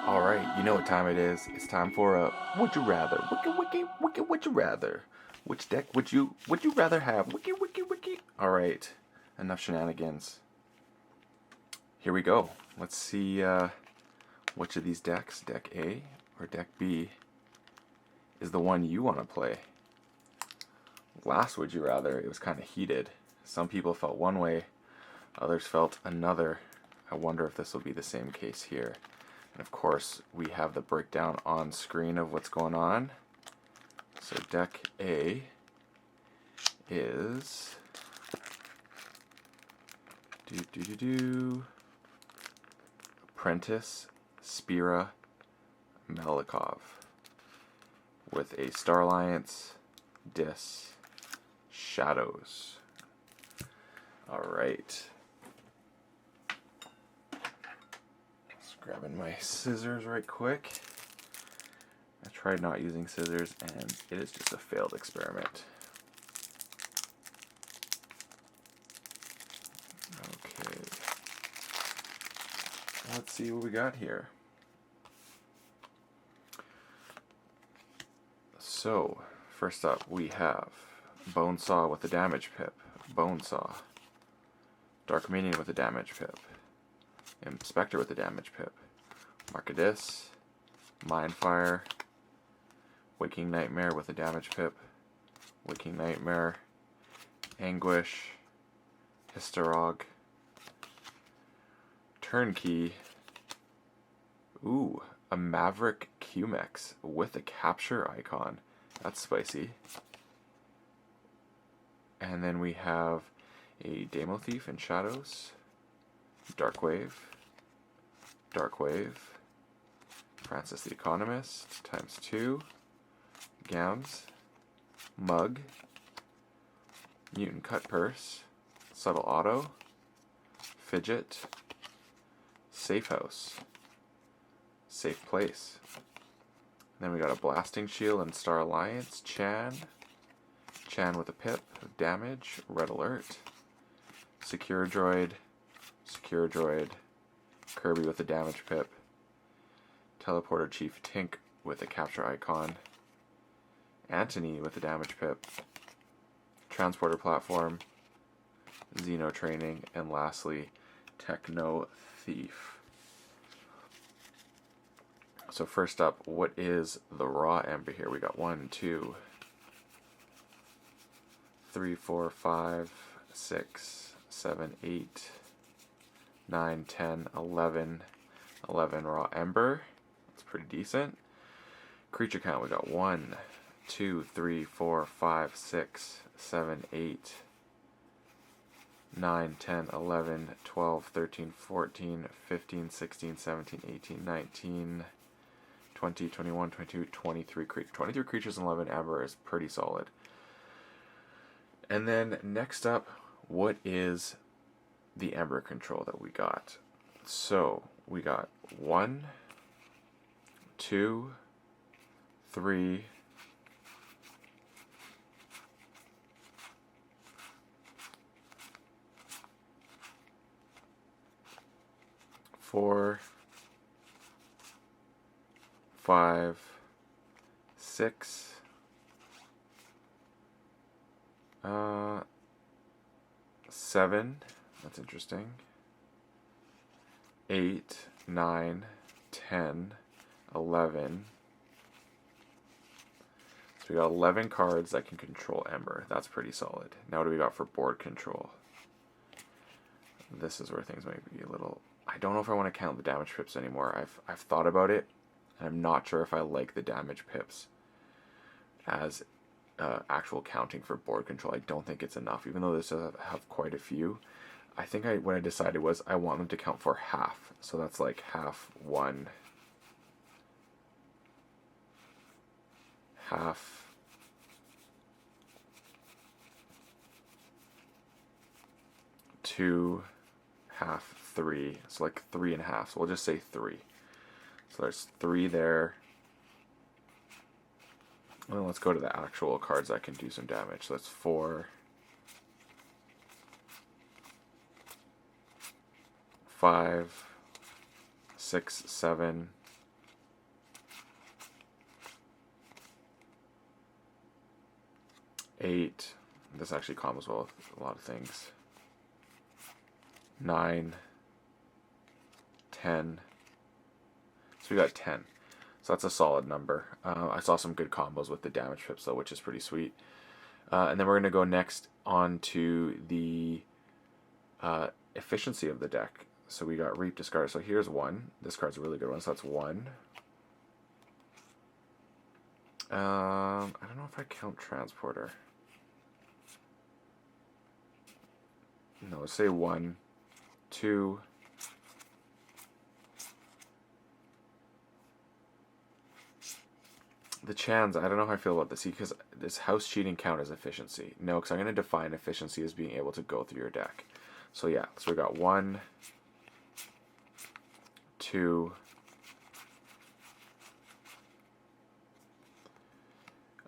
All right, you know what time it is. It's time for a would you rather. Would you rather? Which deck would you rather have? Wiki. All right, enough shenanigans. Here we go. Let's see which of these decks, deck A or deck B, is the one you want to play. Last would you rather, it was kind of heated. Some people felt one way, others felt another. I wonder if this will be the same case here. And of course, we have the breakdown on screen of what's going on. So deck A is Apprentice Spira Melikov with a Star Alliance, Dis, Shadows. Alright. Just grabbing my scissors right quick. I tried not using scissors and it is just a failed experiment. Okay. Let's see what we got here. So, first up we have Bonesaw with a damage pip, Bonesaw, Dark Minion with a damage pip, Inspector with a damage pip, Markadis, Mindfire, Waking Nightmare with a damage pip, Waking Nightmare, Anguish, Historog, Turnkey, ooh, a Maverick Cumex with a capture icon. That's spicy. And then we have a Demo Thief in Shadows, Darkwave, Francis the Economist ×2, Gams, Mug, Mutant Cut Purse, Subtle Auto, Fidget, Safe House, Safe Place. Then we got a Blasting Shield and Star Alliance, Chan with a pip, damage, Red Alert, Secure Droid, Kirby with a damage pip, Teleporter Chief Tink with a capture icon, Antony with a damage pip, Transporter Platform, Xeno Training, and lastly, Techno Thief. So first up, what is the raw ember here? We got 1, 2, 3, 4, 5, 6, 7, 8, 9, 10, 11 raw ember. That's pretty decent. Creature count, we got 1, 2, 3, 4, 5, 6, 7, 8, 9, 10, 11, 12, 13, 14, 15, 16, 17, 18, 19, 20, 21, 22, 23 creatures. 23 creatures and 11 ember is pretty solid. And then next up, what is the ember control that we got? So we got 1, 2, 3, 4, 5, 6, 7, that's interesting, 8, 9, 10, 11. So we got 11 cards that can control Ember. That's pretty solid. Now what do we got for board control? This is where things might be a little... I don't know if I want to count the damage pips anymore. I've thought about it, and I'm not sure if I like the damage pips as actual counting for board control. I don't think it's enough, even though this does have quite a few. I think what I decided was I want them to count for half. So that's like half 1, half 2, half 3. So like 3.5. So we'll just say 3. So there's 3 there. And then let's go to the actual cards that can do some damage. So that's 4, 5, 6, 7, 8. This actually combos well with a lot of things. 9, 10. So we got 10. So that's a solid number. I saw some good combos with the damage pips though, which is pretty sweet. And then we're going to go next on to the efficiency of the deck. So we got Reap, discard. So here's 1. This card's a really good one. So that's 1. I don't know if I count Transporter. No, let's say 1, 2. The Chans, I don't know how I feel about this, because this house cheating count as efficiency. No, because I'm going to define efficiency as being able to go through your deck. So yeah, so we got 1, 2,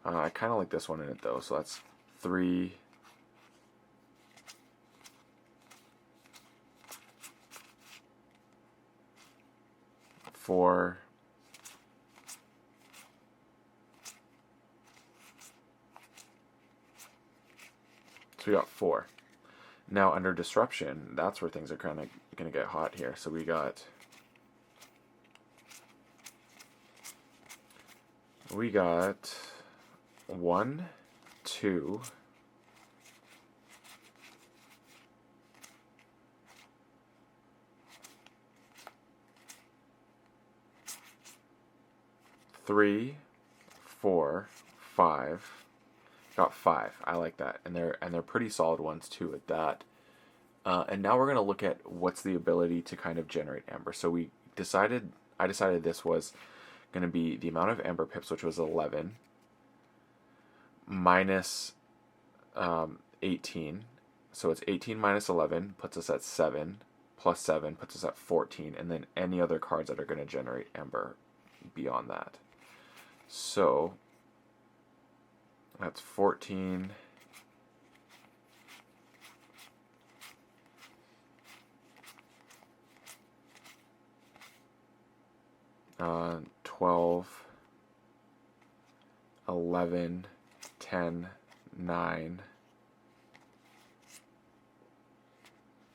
I kind of like this one in it though, so that's 3, 4, 4. Now under disruption, that's where things are kind of going to get hot here. So we got 1, 2, 3, 4, 5. Got 5. I like that, and they're pretty solid ones too at that. And now we're gonna look at what's the ability to kind of generate Ember. So I decided this was gonna be the amount of Ember pips, which was 11, minus 18. So it's 18 minus 11 puts us at 7, plus 7 puts us at 14, and then any other cards that are gonna generate Ember beyond that. So that's 14. 12, 11, 10, 9,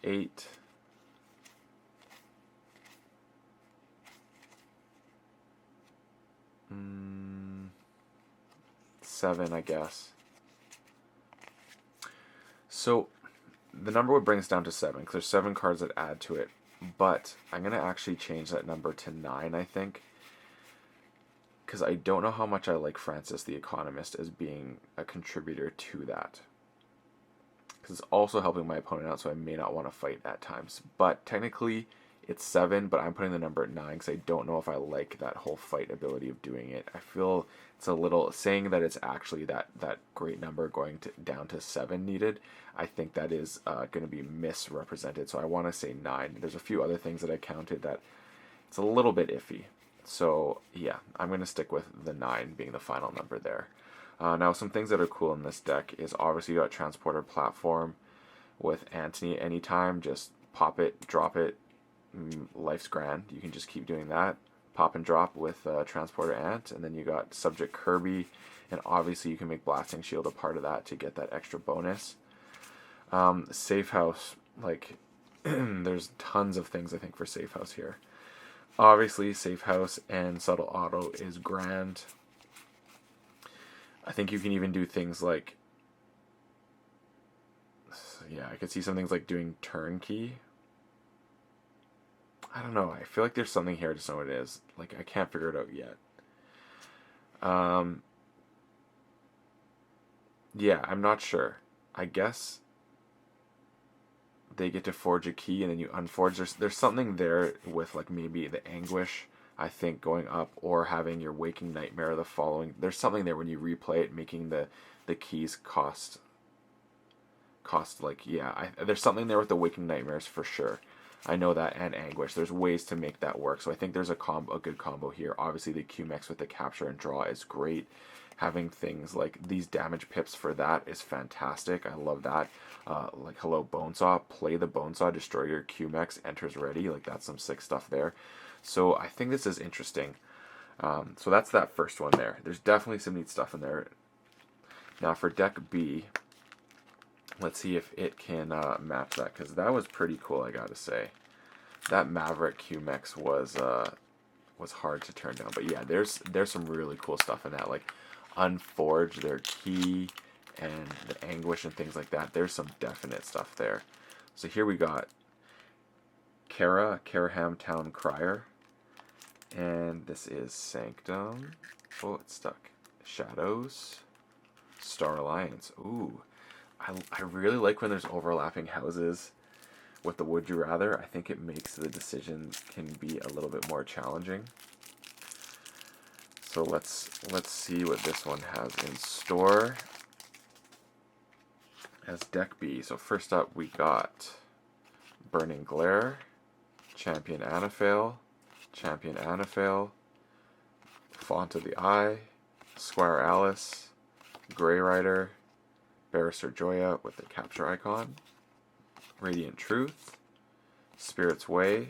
8, 7, I guess. So the number would bring us down to 7, because there's 7 cards that add to it. But I'm going to actually change that number to 9, I think. Because I don't know how much I like Francis the Economist as being a contributor to that. Because it's also helping my opponent out, so I may not want to fight at times. But technically, it's 7, but I'm putting the number at 9 because I don't know if I like that whole fight ability of doing it. I feel it's a little, saying that it's actually that great number going down to 7 needed, I think that is going to be misrepresented. So I want to say 9. There's a few other things that I counted that it's a little bit iffy. So yeah, I'm going to stick with the 9 being the final number there. Now some things that are cool in this deck is obviously you got Transporter Platform with Antony anytime. Just pop it, drop it, life's grand. You can just keep doing that. Pop and drop with Transporter Ant, and then you got Subject Kirby, and obviously you can make Blasting Shield a part of that to get that extra bonus. Safe House, like there's tons of things I think for Safe House here. Obviously Safe House and Subtle Auto is grand. I think you can even do things like, yeah, I could see some things like doing Turnkey. I don't know. I feel like there's something here. I just know what it is. Like, I can't figure it out yet. Yeah, I'm not sure. I guess they get to forge a key and then you unforge. There's something there with, like, maybe the Anguish, I think, going up, or having your Waking Nightmare the following. There's something there when you replay it, making the keys cost like, yeah. There's something there with the Waking Nightmares for sure. I know that, and Anguish. There's ways to make that work. So I think there's a good combo here. Obviously, the Q-Mex with the Capture and Draw is great. Having things like these damage pips for that is fantastic. I love that. Like, hello, Bonesaw. Play the Bonesaw, destroy your Q-Mex, enters ready. Like, that's some sick stuff there. So I think this is interesting. So that's that first one there. There's definitely some neat stuff in there. Now for deck B, let's see if it can match that, because that was pretty cool, I gotta say. That Maverick Q-Mix was hard to turn down. But yeah, there's some really cool stuff in that, like Unforge, their key, and the Anguish and things like that. There's some definite stuff there. So here we got Cara, Carragham Town Crier. And this is Sanctum. Oh, it's stuck. Shadows. Star Alliance. Ooh. I really like when there's overlapping houses with the Would You Rather. I think it makes the decision can be a little bit more challenging. So let's see what this one has in store as deck B. So first up we got Burning Glare, Champion Anaphale, Font of the Eye, Squire Alice, Grey Rider, Barrister Joya with the capture icon, Radiant Truth, Spirit's Way,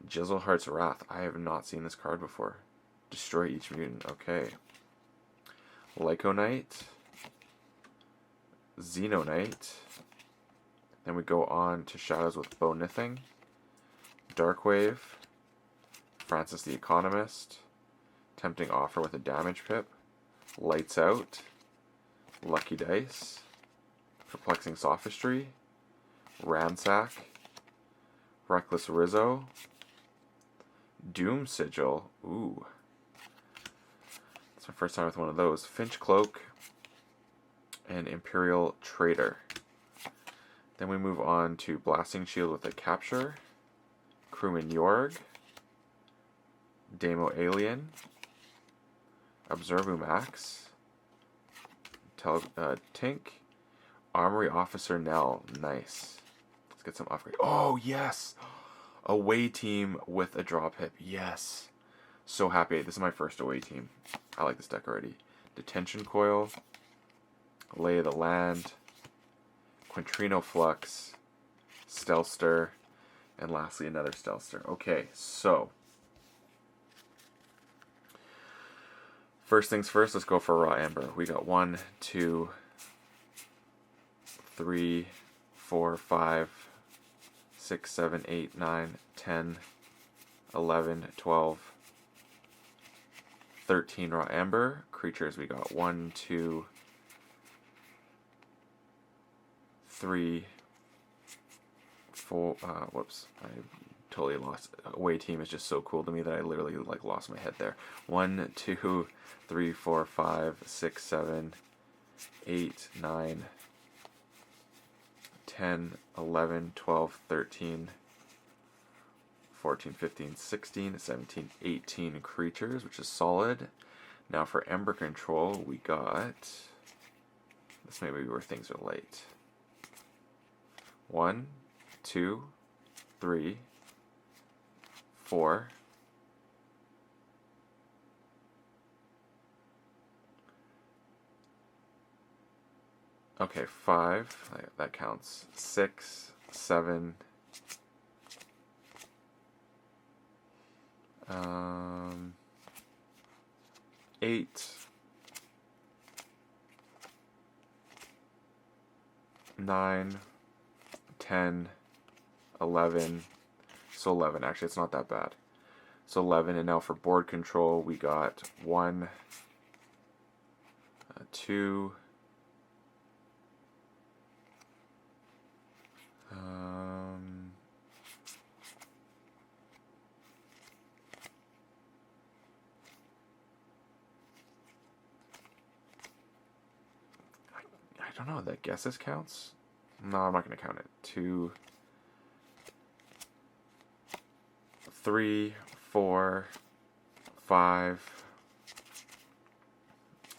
Jizzleheart's Wrath. I have not seen this card before. Destroy each mutant. Okay. Lyconite, Xenonite. Then we go on to Shadows with Bonithing, Darkwave, Francis the Economist, Tempting Offer with a damage pip, Lights Out, Lucky Dice, Perplexing Sophistry, Ransack, Reckless Rizzo, Doom Sigil. Ooh. It's my first time with one of those. Finch Cloak, and Imperial Trader. Then we move on to Blasting Shield with a capture, Crewman Yorg, Demo Alien, Observumax, Tink, Armory Officer Nell. Nice. Let's get some upgrade. Oh, yes! Away team with a drop hip. Yes. So happy. This is my first away team. I like this deck already. Detention Coil, Lay of the Land, Quintrino Flux, Stealthster, and lastly another Stealthster. Okay, so first things first, let's go for Raw Amber. We got 1, 2, 3, 4, 5, 6, 7, 8, 9, 10, 11, 12, 13 Raw Amber. Creatures, we got 1, 2, 3, 4, whoops, I totally lost. Away team is just so cool to me that I literally like lost my head there. 1, 2, 3, 4, 5, 6, 7, 8, 9, 10, 11, 12, 13, 14, 15, 16, 17, 18 creatures, which is solid. Now for Ember Control, we got, this may be where things are late. 1, 2, 3, 4, okay, 5, that counts. 6, 7, 8, 9, 10, 11, so 11, actually it's not that bad. So 11, and now for board control we got 1, 2, I don't know, that guesses counts? No, I'm not going to count it. 2, 3, 4, 5,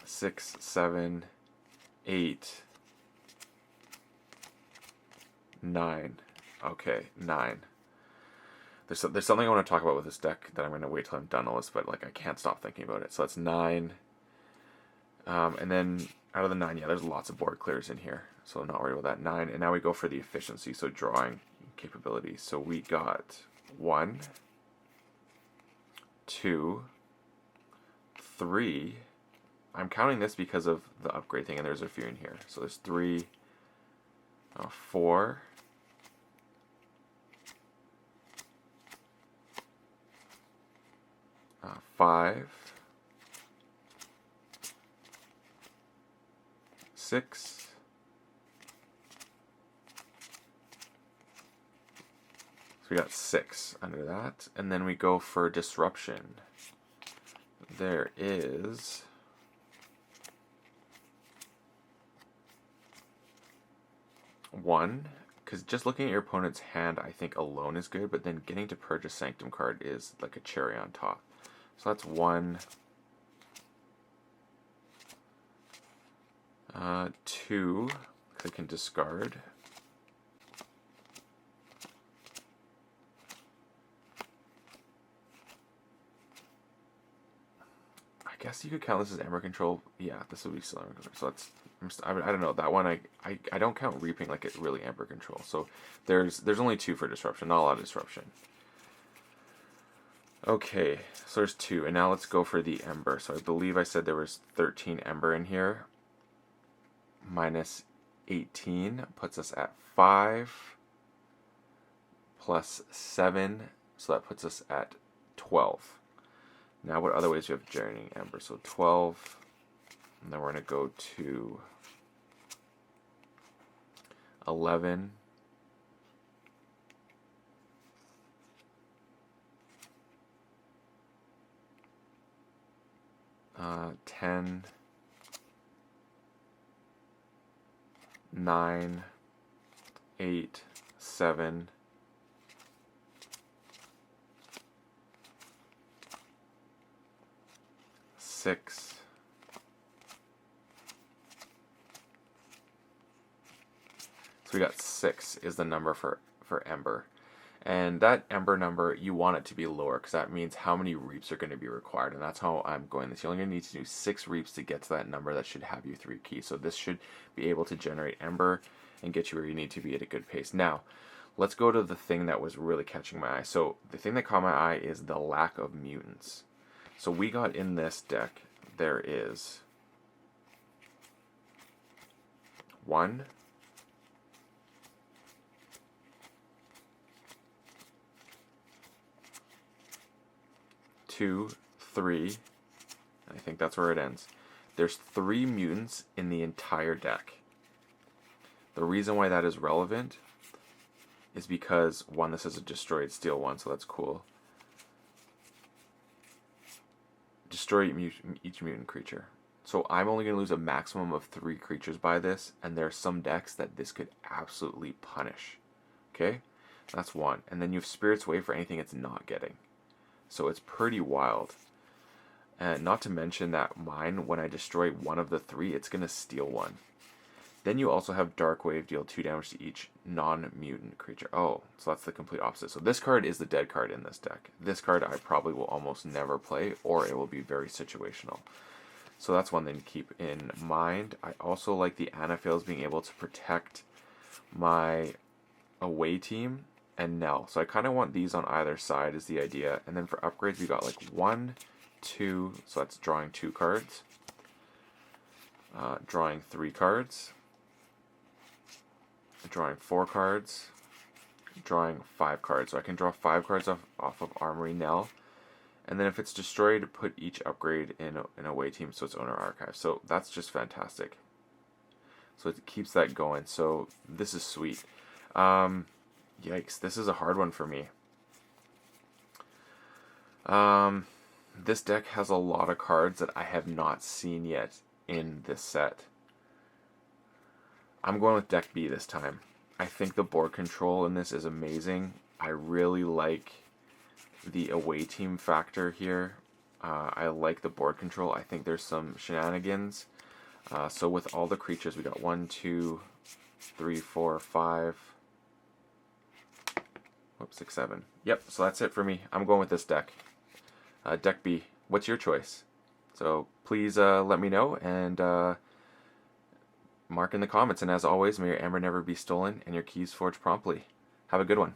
6, 7, 8, 9. Okay, 9. There's something I want to talk about with this deck that I'm going to wait till I'm done all this, but like I can't stop thinking about it. So that's 9. And then out of the 9, yeah, there's lots of board clears in here, so I'm not worried about that. 9, and now we go for the efficiency, so drawing capability. So we got 1, 2, 3. I'm counting this because of the upgrade thing, and there's a few in here. So there's 3, 4, 5, 6, 'So we got 6 under that, and then we go for disruption. There is 1, because just looking at your opponent's hand, I think alone is good, but then getting to purchase Sanctum card is like a cherry on top. So that's 1, 2, because I can discard. I guess you could count this as Ember Control. Yeah, this would be still Ember Control. So that's, I don't know, that one I don't count Reaping like it's really Ember Control. So there's only 2 for disruption, not a lot of disruption. Okay, so there's 2, and now let's go for the Ember. So I believe I said there was 13 Ember in here. Minus 18 puts us at 5 plus 7, so that puts us at 12. Now what other ways do we have Journeying Ember? So 12, and then we're going to go to 11, 10, 9, 8, 7, 6, 'So we got 6 is the number for Ember. And that Ember number, you want it to be lower because that means how many reaps are going to be required. And that's how I'm going this. You're only going to need to do 6 reaps to get to that number that should have you 3 keys. So this should be able to generate Ember and get you where you need to be at a good pace. Now, let's go to the thing that was really catching my eye. So the thing that caught my eye is the lack of mutants. So we got in this deck, there is 1, 2, 3, I think that's where it ends. There's 3 mutants in the entire deck. The reason why that is relevant is because, 1, this is a destroyed steel 1, so that's cool. Destroy each mutant creature. So I'm only going to lose a maximum of 3 creatures by this, and there are some decks that this could absolutely punish. Okay? That's 1. And then you have Spirit's Way for anything it's not getting. So it's pretty wild. And not to mention that mine, when I destroy one of the 3, it's going to steal 1. Then you also have Dark Wave, deal 2 damage to each non-mutant creature. Oh, so that's the complete opposite. So this card is the dead card in this deck. This card I probably will almost never play, or it will be very situational. So that's one thing to keep in mind. I also like the Anaphils being able to protect my away team and Nell. So I kind of want these on either side is the idea. And then for upgrades, we got like 1, 2, so that's drawing 2 cards. Drawing 3 cards. Drawing 4 cards. Drawing 5 cards. So I can draw 5 cards off of Armory Nell. And then if it's destroyed, put each upgrade in an away team so it's owner archive. So that's just fantastic. So it keeps that going. So this is sweet. Yikes, this is a hard one for me. This deck has a lot of cards that I have not seen yet in this set. I'm going with deck B this time. I think the board control in this is amazing. I really like the away team factor here. I like the board control. I think there's some shenanigans. So with all the creatures, we got 1, 2, 3, 4, 5. Whoops, 6, 7. Yep, so that's it for me. I'm going with this deck. Deck B. What's your choice? So please let me know and mark in the comments. And as always, may your Ember never be stolen and your keys forged promptly. Have a good one.